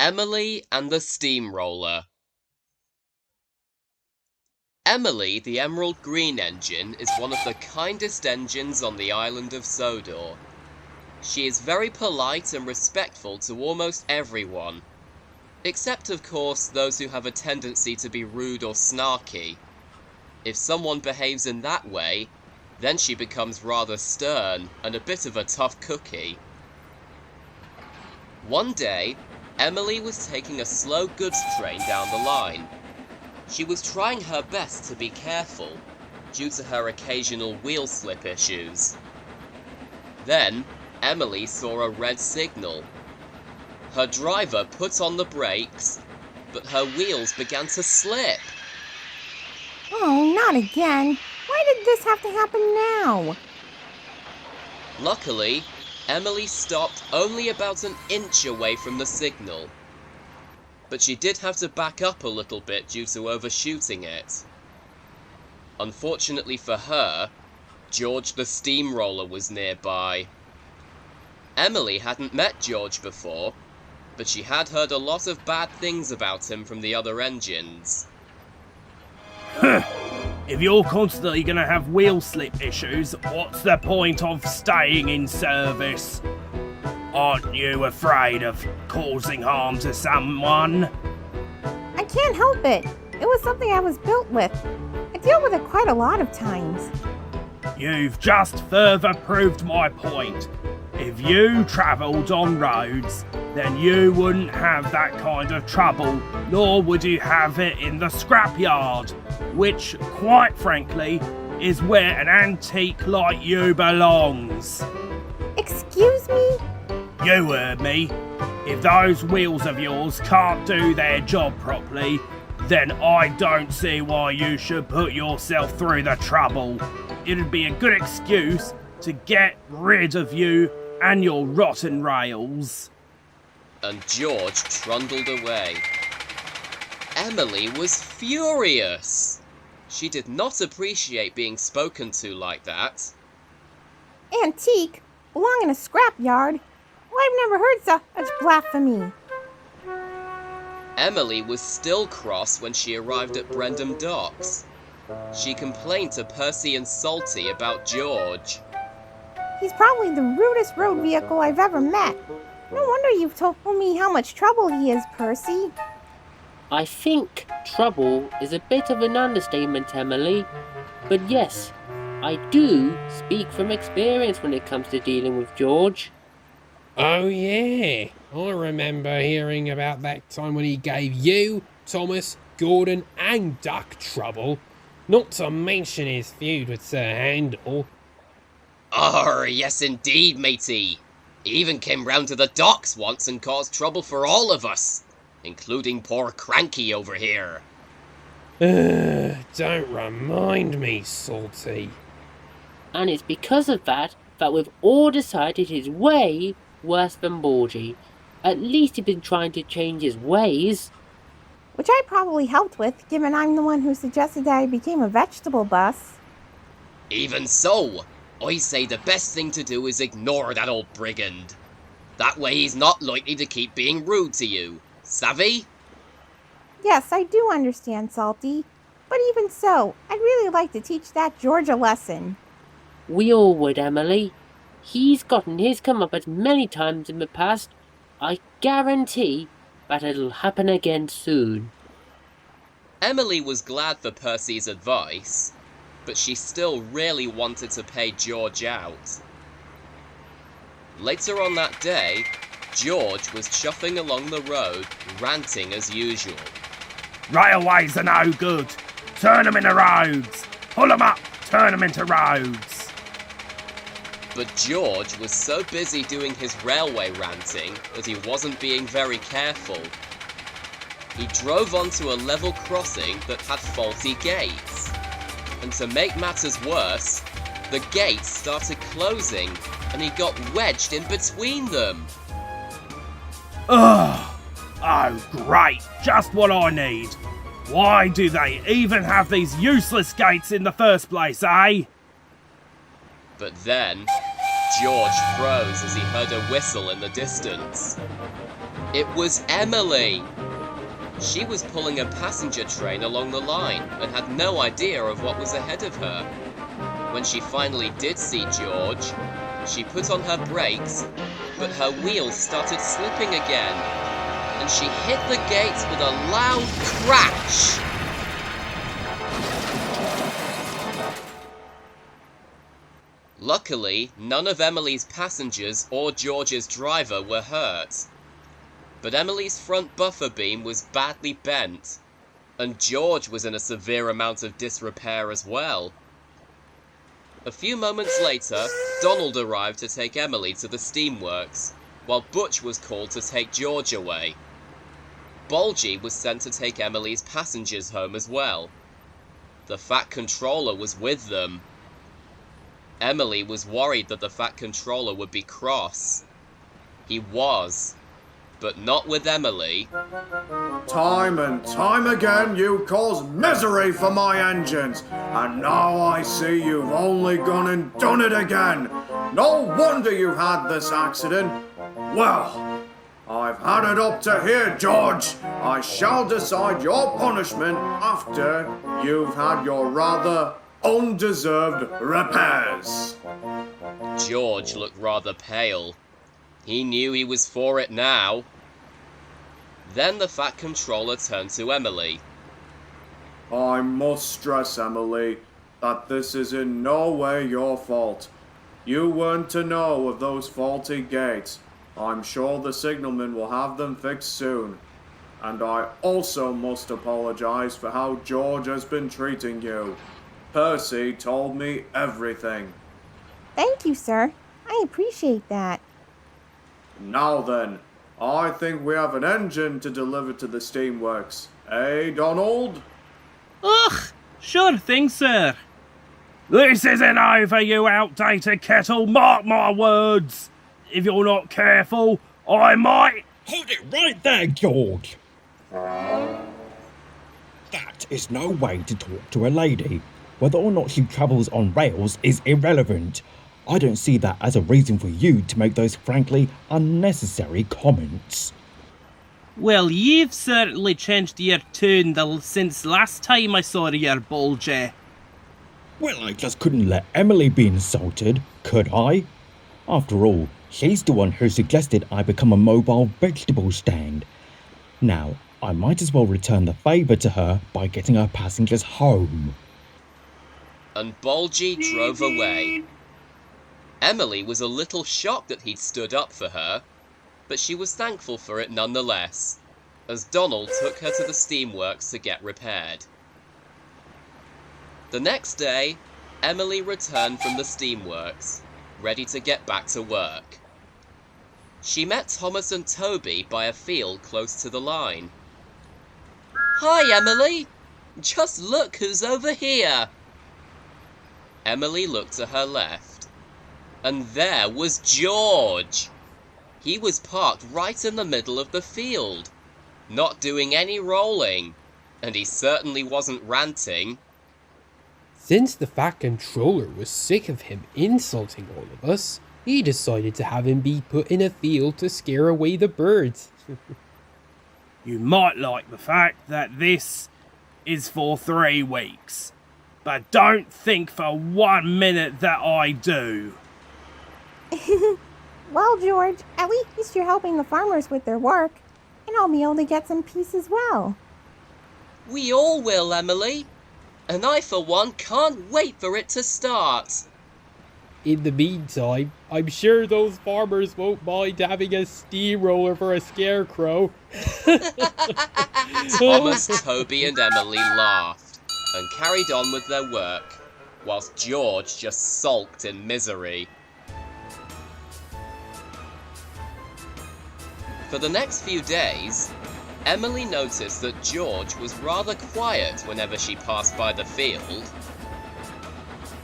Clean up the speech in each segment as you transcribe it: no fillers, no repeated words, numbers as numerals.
Emily and the Steamroller. Emily, the emerald green engine, is one of the kindest engines on the island of Sodor. She is very polite and respectful to almost everyone, except of course those who have a tendency to be rude or snarky. If someone behaves in that way, then she becomes rather stern and a bit of a tough cookie. One day, Emily was taking a slow goods train down the line. She was trying her best to be careful, due to her occasional wheel slip issues. Then, Emily saw a red signal. Her driver put on the brakes, but her wheels began to slip. Oh, not again. Why did this have to happen now? Luckily, Emily stopped only about an inch away from the signal. But she did have to back up a little bit due to overshooting it. Unfortunately for her, George the Steamroller was nearby. Emily hadn't met George before, but she had heard a lot of bad things about him from the other engines. If you're constantly going to have wheel slip issues, what's the point of staying in service? Aren't you afraid of causing harm to someone? I can't help it. It was something I was built with. I deal with it quite a lot of times. You've just further proved my point. If you travelled on roads, then you wouldn't have that kind of trouble, nor would you have it in the scrapyard, which, quite frankly, is where an antique like you belongs. Excuse me? You heard me. If those wheels of yours can't do their job properly, then I don't see why you should put yourself through the trouble. It'd be a good excuse to get rid of you and your rotten rails. And George trundled away. Emily was furious. She did not appreciate being spoken to like that. Antique? Belong in a scrapyard? Well, I've never heard such blasphemy. Emily was still cross when she arrived at Brendam Docks. She complained to Percy and Salty about George. He's probably the rudest road vehicle I've ever met. No wonder you've told me how much trouble he is, Percy. I think trouble is a bit of an understatement, Emily. But yes, I do speak from experience when it comes to dealing with George. Oh yeah, I remember hearing about that time when he gave you, Thomas, Gordon and Duck trouble. Not to mention his feud with Sir Handel. Oh, yes indeed, matey. He even came round to the docks once and caused trouble for all of us, including poor Cranky over here. Don't remind me, Salty. And it's because of that we've all decided he's way worse than Borgie. At least he's been trying to change his ways. Which I probably helped with, given I'm the one who suggested that I became a vegetable bus. Even so, I say the best thing to do is ignore that old brigand. That way he's not likely to keep being rude to you. Savvy? Yes, I do understand, Salty. But even so, I'd really like to teach that George a lesson. We all would, Emily. He's gotten his comeuppance many times in the past. I guarantee that it'll happen again soon. Emily was glad for Percy's advice, but she still really wanted to pay George out. Later on that day, George was chuffing along the road, ranting as usual. Railways are no good. Turn them into roads. Pull them up, turn them into roads. But George was so busy doing his railway ranting that he wasn't being very careful. he drove onto a level crossing that had faulty gates. And to make matters worse, the gates started closing and he got wedged in between them. Ugh! Oh, great! Just what I need! Why do they even have these useless gates in the first place, eh? But then, George froze as he heard a whistle in the distance. It was Emily! She was pulling a passenger train along the line and had no idea of what was ahead of her. When she finally did see George, she put on her brakes, but her wheels started slipping again, and she hit the gates with a loud crash! Luckily, none of Emily's passengers or George's driver were hurt. But Emily's front buffer beam was badly bent, and George was in a severe amount of disrepair as well. A few moments later, Donald arrived to take Emily to the steamworks, while Butch was called to take George away. Bulgy was sent to take Emily's passengers home as well. The Fat Controller was with them. Emily was worried that the Fat Controller would be cross. He was, but not with Emily. Time and time again you cause misery for my engines, and now I see you've only gone and done it again. No wonder you had this accident. Well, I've had it up to here, George. I shall decide your punishment after you've had your rather undeserved repairs. George looked rather pale. He knew he was for it now. Then the Fat Controller turned to Emily. I must stress, Emily, that this is in no way your fault. You weren't to know of those faulty gates. I'm sure the signalman will have them fixed soon. And I also must apologize for how George has been treating you. Percy told me everything. Thank you, sir. I appreciate that. Now then, I think we have an engine to deliver to the steamworks. Eh, Donald? Ugh! Sure thing, sir. This isn't over, you outdated kettle, mark my words. If you're not careful, I might... Hold it right there, George! That is no way to talk to a lady. Whether or not she travels on rails is irrelevant. I don't see that as a reason for you to make those frankly unnecessary comments. Well, you've certainly changed your tune since last time I saw your Bulgy. Well, I just couldn't let Emily be insulted, could I? After all, she's the one who suggested I become a mobile vegetable stand. Now, I might as well return the favour to her by getting her passengers home. And Bulgy drove away. Emily was a little shocked that he'd stood up for her, but she was thankful for it nonetheless, as Donald took her to the steamworks to get repaired. The next day, Emily returned from the steamworks, ready to get back to work. She met Thomas and Toby by a field close to the line. "Hi, Emily! Just look who's over here!" Emily looked to her left, and there was George! He was parked right in the middle of the field, not doing any rolling, and he certainly wasn't ranting. Since the Fat Controller was sick of him insulting all of us, he decided to have him be put in a field to scare away the birds. You might like the fact that this is for 3 weeks, but don't think for 1 minute that I do. Well, George, at least you're helping the farmers with their work, and I'll be able to get some peace as well. We all will, Emily. And I, for one, can't wait for it to start. In the meantime, I'm sure those farmers won't mind having a steamroller for a scarecrow. Thomas, Toby and Emily laughed and carried on with their work, whilst George just sulked in misery. For the next few days, Emily noticed that George was rather quiet whenever she passed by the field.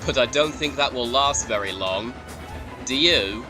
But I don't think that will last very long. Do you?